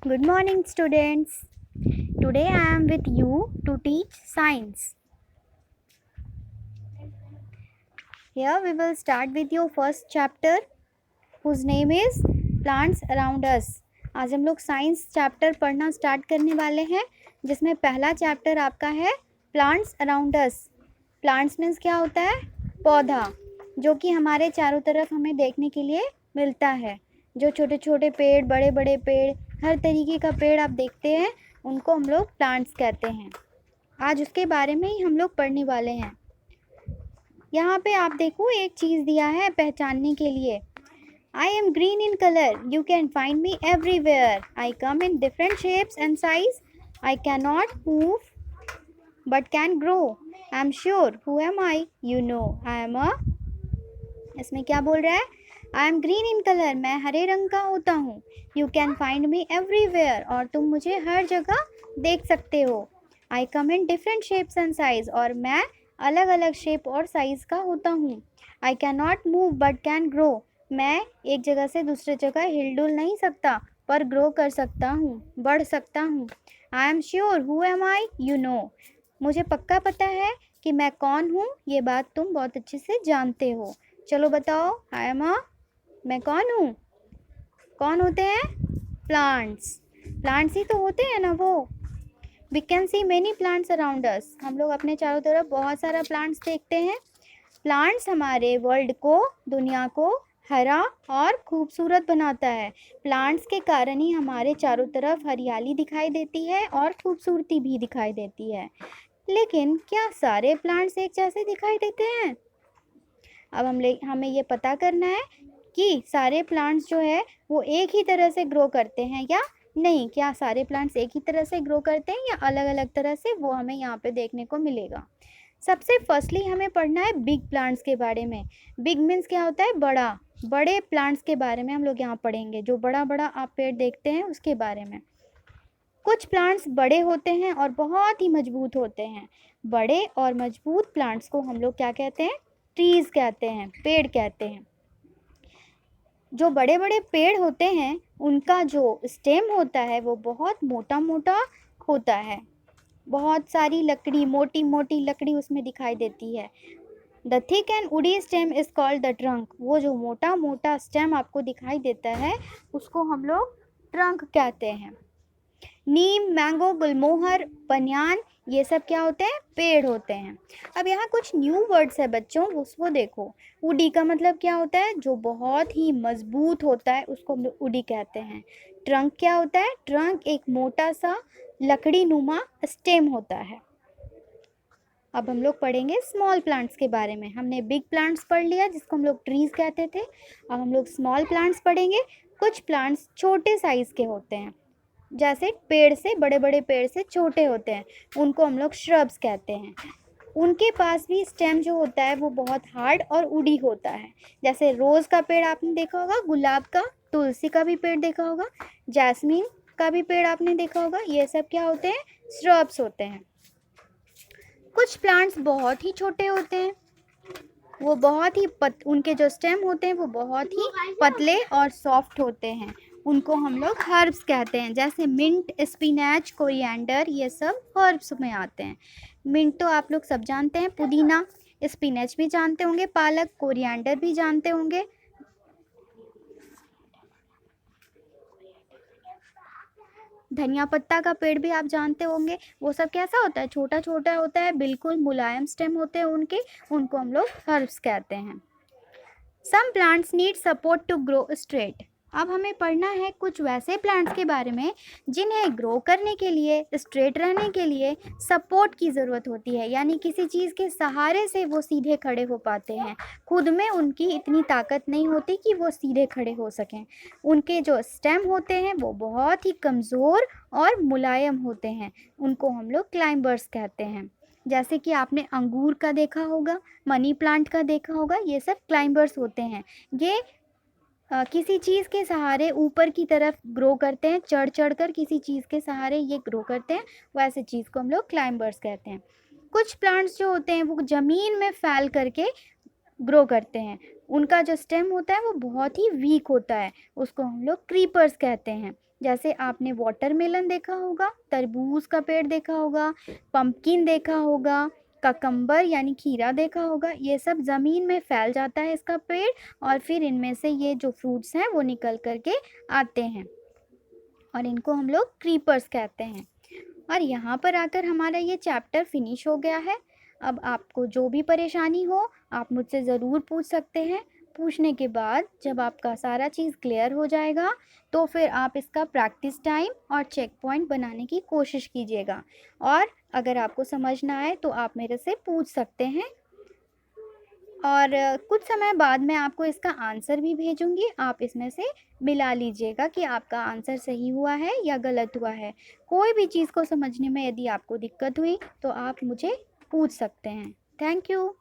Good morning, students. Today I am with you to teach science. Here we will start with your first chapter, whose name is Plants Around Us. आज हम लोग science chapter पढ़ना start करने वाले हैं, जिसमें पहला chapter आपका है प्लांट्स अराउंड अस. प्लांट्स मीन्स क्या होता है? पौधा, जो कि हमारे चारों तरफ हमें देखने के लिए मिलता है. जो छोटे छोटे पेड़, बड़े बड़े पेड़, हर तरीके का पेड़ आप देखते हैं, उनको हम लोग प्लांट्स कहते हैं. आज उसके बारे में ही हम लोग पढ़ने वाले हैं. यहाँ पे आप देखो, एक चीज़ दिया है पहचानने के लिए. I am green in color. You can find me everywhere. I come in different shapes and size. I cannot move but can grow. I am sure. Who am I? You know. I am a. इसमें क्या बोल रहा है? I am green in color. मैं हरे रंग का होता हूँ. You can find me everywhere. और तुम मुझे हर जगह देख सकते हो. I come in different shapes and size. और मैं अलग अलग शेप और साइज़ का होता हूँ. I cannot move but can grow. मैं एक जगह से दूसरे जगह हिलडुल नहीं सकता, पर ग्रो कर सकता हूँ, बढ़ सकता हूँ. I am sure. Who am I? You know. मुझे पक्का पता है कि मैं कौन हूँ. ये बात तुम बहुत अच्छे से जानते हो. चलो बताओ. I am a. मैं कौन हूँ? कौन होते हैं? प्लांट्स. प्लांट्स ही तो होते हैं ना वो. We can see many plants around us. हम लोग अपने चारों तरफ बहुत सारा प्लांट्स देखते हैं. प्लांट्स हमारे वर्ल्ड को, दुनिया को हरा और खूबसूरत बनाता है. प्लांट्स के कारण ही हमारे चारों तरफ हरियाली दिखाई देती है और खूबसूरती भी दिखाई देती है. लेकिन क्या सारे प्लांट्स एक जैसे दिखाई देते हैं? अब हमें ये पता करना है कि सारे प्लांट्स जो है वो एक ही तरह से ग्रो करते हैं या नहीं. क्या सारे प्लांट्स एक ही तरह से ग्रो करते हैं या अलग अलग तरह से, वो हमें यहाँ पे देखने को मिलेगा. सबसे फर्स्टली हमें पढ़ना है बिग प्लांट्स के बारे में. बिग मीन्स क्या होता है? बड़ा. बड़े प्लांट्स के बारे में हम लोग यहाँ पढ़ेंगे. जो बड़ा बड़ा आप पेड़ देखते हैं उसके बारे में. कुछ प्लांट्स बड़े होते हैं और बहुत ही मजबूत होते हैं. बड़े और मजबूत प्लांट्स को हम लोग क्या कहते हैं? ट्रीज कहते हैं, पेड़ कहते हैं. जो बड़े बड़े पेड़ होते हैं उनका जो स्टेम होता है वो बहुत मोटा मोटा होता है. बहुत सारी लकड़ी, मोटी मोटी लकड़ी उसमें दिखाई देती है. The thick and woody stem is called the trunk. वो जो मोटा मोटा स्टेम आपको दिखाई देता है उसको हम लोग ट्रंक कहते हैं. नीम, मैंगो, गुलमोहर, बनियान, ये सब क्या होते हैं? पेड़ होते हैं. अब यहाँ कुछ न्यू वर्ड्स है बच्चों, उसको देखो. वुडी का मतलब क्या होता है? जो बहुत ही मजबूत होता है उसको हम लोग वुडी कहते हैं. ट्रंक क्या होता है? ट्रंक एक मोटा सा लकड़ी नुमा स्टेम होता है. अब हम लोग पढ़ेंगे स्मॉल प्लांट्स के बारे में. हमने बिग प्लांट्स पढ़ लिया जिसको हम लोग ट्रीज कहते थे. अब हम लोग स्मॉल प्लांट्स पढ़ेंगे. कुछ प्लांट्स छोटे साइज़ के होते हैं, जैसे पेड़ से, बड़े बड़े पेड़ से छोटे होते हैं, उनको हम लोग श्रब्स कहते हैं. उनके पास भी स्टेम जो होता है वो बहुत हार्ड और वुडी होता है. जैसे रोज़ का पेड़ आपने देखा होगा, गुलाब का, तुलसी का भी पेड़ देखा होगा, जैस्मीन का भी पेड़ आपने देखा होगा. ये सब क्या होते हैं? श्रब्स होते हैं. कुछ प्लांट्स बहुत ही छोटे होते हैं. वो बहुत ही उनके जो स्टेम होते हैं वो बहुत ही पतले और सॉफ्ट होते हैं. उनको हम लोग हर्ब्स कहते हैं. जैसे मिंट, स्पिनच, कोरिएंडर, ये सब हर्ब्स में आते हैं. मिंट तो आप लोग सब जानते हैं, पुदीना. स्पिनच भी जानते होंगे, पालक. कोरिएंडर भी जानते होंगे. धनिया पत्ता का पेड़ भी आप जानते होंगे. वो सब कैसा होता है? छोटा छोटा होता है, बिल्कुल मुलायम स्टेम होते हैं उनके. उनको हम लोग हर्ब्स कहते हैं. Some plants need support to grow straight. अब हमें पढ़ना है कुछ वैसे प्लांट्स के बारे में जिन्हें ग्रो करने के लिए, स्ट्रेट रहने के लिए सपोर्ट की ज़रूरत होती है. यानी किसी चीज़ के सहारे से वो सीधे खड़े हो पाते हैं. खुद में उनकी इतनी ताकत नहीं होती कि वो सीधे खड़े हो सकें. उनके जो स्टेम होते हैं वो बहुत ही कमज़ोर और मुलायम होते हैं. उनको हम लोग क्लाइंबर्स कहते हैं. जैसे कि आपने अंगूर का देखा होगा, मनी प्लांट का देखा होगा, ये सब क्लाइंबर्स होते हैं. ये किसी चीज़ के सहारे ऊपर की तरफ ग्रो करते हैं. चढ़ चढ़ कर किसी चीज़ के सहारे ये ग्रो करते हैं. वैसे चीज़ को हम लोग क्लाइंबर्स कहते हैं. कुछ प्लांट्स जो होते हैं वो ज़मीन में फैल करके ग्रो करते हैं. उनका जो स्टेम होता है वो बहुत ही वीक होता है. उसको हम लोग क्रीपर्स कहते हैं. जैसे आपने वाटरमेलन देखा होगा, तरबूज का पेड़ देखा होगा, पंपकिन देखा होगा, ककम्बर यानी खीरा देखा होगा। ये सब ज़मीन में फैल जाता है इसका पेड़, और फिर इनमें से ये जो फ्रूट्स हैं वो निकल कर के आते हैं, और इनको हम लोग क्रीपर्स कहते हैं। और यहाँ पर आकर हमारा ये चैप्टर फिनिश हो गया है। अब आपको जो भी परेशानी हो आप मुझसे ज़रूर पूछ सकते हैं। पूछने के बाद जब आपका सारा चीज़ क्लियर हो जाएगा तो फिर आप इसका प्रैक्टिस टाइम और चेक पॉइंट बनाने की कोशिश कीजिएगा, और अगर आपको समझ ना आए तो आप मेरे से पूछ सकते हैं। और कुछ समय बाद मैं आपको इसका आंसर भी भेजूँगी, आप इसमें से मिला लीजिएगा कि आपका आंसर सही हुआ है या गलत हुआ है। कोई भी चीज़ को समझने में यदि आपको दिक्कत हुई तो आप मुझे पूछ सकते हैं। Thank you.